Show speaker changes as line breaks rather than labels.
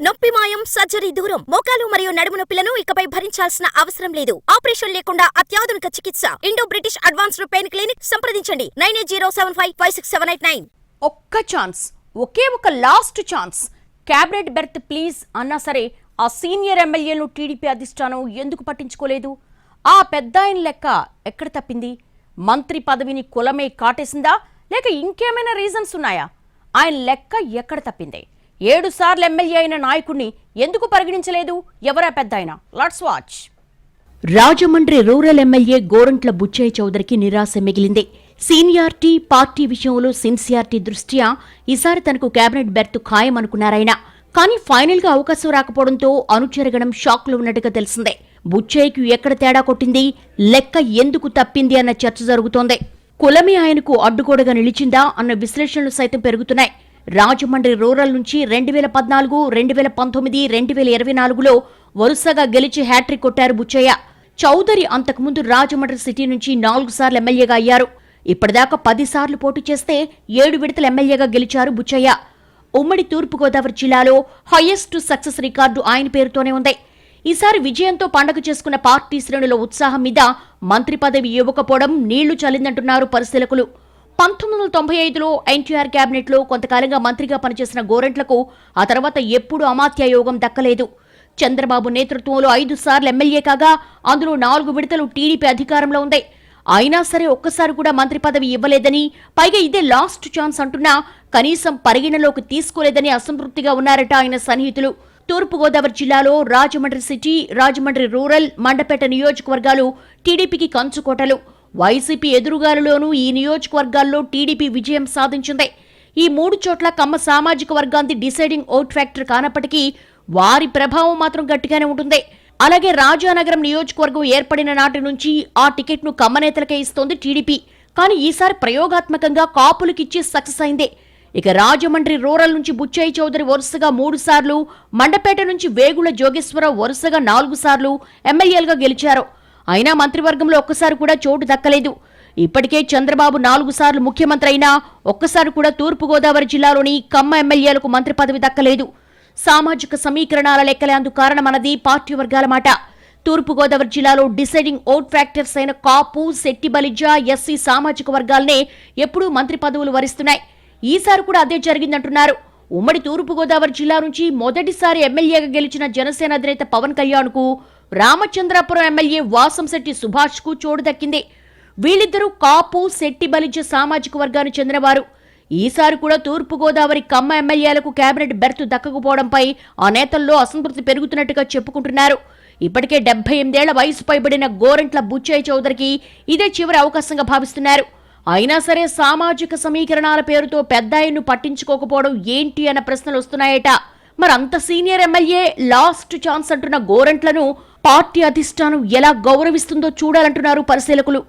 నొప్పి మాయం, సర్జరీ దూరం. మోకాలు మరియు నడుము నొప్పులను ఇకపై భరించాల్సిన అవసరం లేదు. ఆపరేషన్ లేకుండా అత్యాధునిక చికిత్స. Indo British advanced pain clinic సంప్రదించండి 9807556789.
ఒక్క ఛాన్స్, ఒకే ఒక last chance. Cabinet berth please అన్నా సరే ఆ సీనియర్ ఎమ్మెల్యేలు టీడీపీ అధిష్టానం ఎందుకు పట్టించుకోలేదు? ఆ పెద్దాయన లెక్క ఎక్కడ తప్పింది? మంత్రి పదవిని కులమే కాటేసిందా, లేక ఇంకేమైనా రీజన్స్ ఉన్నాయా? ఆయన లెక్క ఎక్కడ తప్పింది? 7 సార్లు ఎమ్మెల్యే అయిన నాయకుడిని ఎందుకు పరిగణించలేదు? ఎవరా పెద్దాయన? Let's watch. Rajahmundry rural MLA Gorantla Butchaiah చౌదరికి నిరాశ మిగిలింది. సీనియారిటీ, పార్టీ విషయంలో సిన్సియారిటీ దృష్ట్యా ఈసారి తనకు కేబినెట్ బెర్త్ ఖాయమనుకున్నారాయన. కానీ ఫైనల్ గా అవకాశం రాకపోవడంతో అనుచరగణం షాక్ లో ఉన్నట్టుగా తెలిసిందే. బుచ్చయ్యకు ఎక్కడ తేడా కొట్టింది, లెక్క ఎందుకు తప్పింది అన్న చర్చ జరుగుతోంది. కులమే ఆయనకు అడ్డుగోడగా నిలిచిందా అన్న విశ్లేషణలు సైతం పెరుగుతున్నాయి. రాజమండ్రి రూరల్ నుంచి 2014, 2019, 2024లో వరుసగా గెలిచి హ్యాట్రిక్ కొట్టారు బుచ్చయ్య చౌదరి. అంతకుముందు రాజమండ్రి సిటీ నుంచి 4 సార్లు ఎమ్మెల్యేగా అయ్యారు. ఇప్పటిదాకా 10 సార్లు పోటీ చేస్తే 7 విడతల ఎమ్మెల్యేగా గెలిచారు బుచ్చయ్య. ఉమ్మడి తూర్పుగోదావరి జిల్లాలో హైయెస్ట్ సక్సెస్ రికార్డు ఆయన పేరుతోనే ఉంది. ఈసారి విజయంతో పండగ చేసుకున్న పార్టీ శ్రేణుల ఉత్సాహం మీద మంత్రి పదవి ఇవ్వకపోవడం నీళ్లు చల్లిందంటున్నారు పరిశీలకులు. 1995లో ఎన్టీఆర్ క్యాబినెట్లో కొంతకాలంగా మంత్రిగా పనిచేసిన గోరంట్లకు ఆ తర్వాత ఎప్పుడూ అమాత్య యోగం దక్కలేదు. చంద్రబాబు నేతృత్వంలో 5 సార్లు ఎమ్మెల్యే కాగా అందులో 4 విడతలు టీడీపీ అధికారంలో ఉంది. అయినా సరే ఒక్కసారి కూడా మంత్రి పదవి ఇవ్వలేదని, పైగా ఇదే లాస్ట్ ఛాన్స్ అంటున్నా కనీసం పరిగణలోకి తీసుకోలేదని అసంతృప్తిగా ఉన్నారట ఆయన సన్నిహితులు. తూర్పుగోదావరి జిల్లాలో రాజమండ్రి సిటీ, రాజమండ్రి రూరల్, మండపేట నియోజకవర్గాలు టీడీపీకి కంచుకోటలు. వైసీపీ ఎదురుగాలులోనూ ఈ నియోజకవర్గాల్లో టీడీపీ విజయం సాధించింది. ఈ 3 చోట్ల కమ్మ సామాజిక వర్గాంది డిసైడింగ్ ఓట్ ఫ్యాక్టర్ కానప్పటికీ వారి ప్రభావం మాత్రం గట్టిగానే ఉంటుంది. అలాగే రాజానగరం నియోజకవర్గం ఏర్పడిన నాటి నుంచి ఆ టికెట్ను కమ్మనేతలకే ఇస్తోంది టీడీపీ. కానీ ఈసారి ప్రయోగాత్మకంగా కాపులకిచ్చి సక్సెస్ అయింది. ఇక రాజమండ్రి రూరల్ నుంచి బుచ్చయ్య చౌదరి వరుసగా 3 సార్లు, మండపేట నుంచి వేగుళ్ల జోగేశ్వరరావు వరుసగా 4 సార్లు ఎమ్మెల్యేలుగా గెలిచారు. అయినా మంత్రివర్గంలో ఒక్కసారి కూడా చోటు దక్కలేదు. ఇప్పటికే చంద్రబాబు 4 సార్లు ముఖ్యమంత్రి అయినా ఒక్కసారి కూడా తూర్పుగోదావరి జిల్లాలోని కమ్మ ఎమ్మెల్యేలకు మంత్రి పదవి దక్కలేదు. సామాజిక సమీకరణాల లెక్కలే అందుకు కారణమన్నది పార్టీ వర్గాల మాట. తూర్పుగోదావరి జిల్లాలో డిసైడింగ్ ఓట్ ఫ్యాక్టర్స్ అయిన కాపు, శెట్టి బలిజ, ఎస్సీ సామాజిక వర్గాలనే ఎప్పుడూ మంత్రి పదవులు వరిస్తున్నాయి. ఈసారి కూడా అదే జరిగిందంటున్నారు. ఉమ్మడి తూర్పుగోదావరి జిల్లా నుంచి మొదటిసారి ఎమ్మెల్యేగా గెలిచిన జనసేన అధినేత పవన్ కళ్యాణ్ కు, రామచంద్రాపురం ఎమ్మెల్యే వాసంశెట్టి సుభాష్ కు చోటు దక్కింది. వీళ్ళిద్దరూ కాపు, శెట్టి బలిజ సామాజిక వర్గానికి చెందినవారు. ఈసారి కూడా తూర్పుగోదావరి కమ్మ ఎమ్మెల్యేలకు కేబినెట్ బెర్త్ దక్కకపోవడంపై ఆ నేతల్లో అసంతృప్తి పెరుగుతున్నట్టుగా చెప్పుకుంటున్నారు. ఇప్పటికే 78 ఏళ్ల వయసు పైబడిన గోరంట్ల బుచ్చయ్య చౌదరికి ఇదే చివరి అవకాశంగా భావిస్తున్నారు. అయినా సరే సామాజిక సమీకరణాల పేరుతో పెద్దాయన్ను పట్టించుకోకపోవడం ఏంటి అన్న ప్రశ్నలు వస్తున్నాయట. మరి అంత సీనియర్ ఎమ్మెల్యే లాస్ట్ ఛాన్స్ అంటున్న గోరంట్లను పార్టీ అధిష్టానం ఎలా గౌరవిస్తుందో చూడాలంటున్నారు పరిశీలకులు.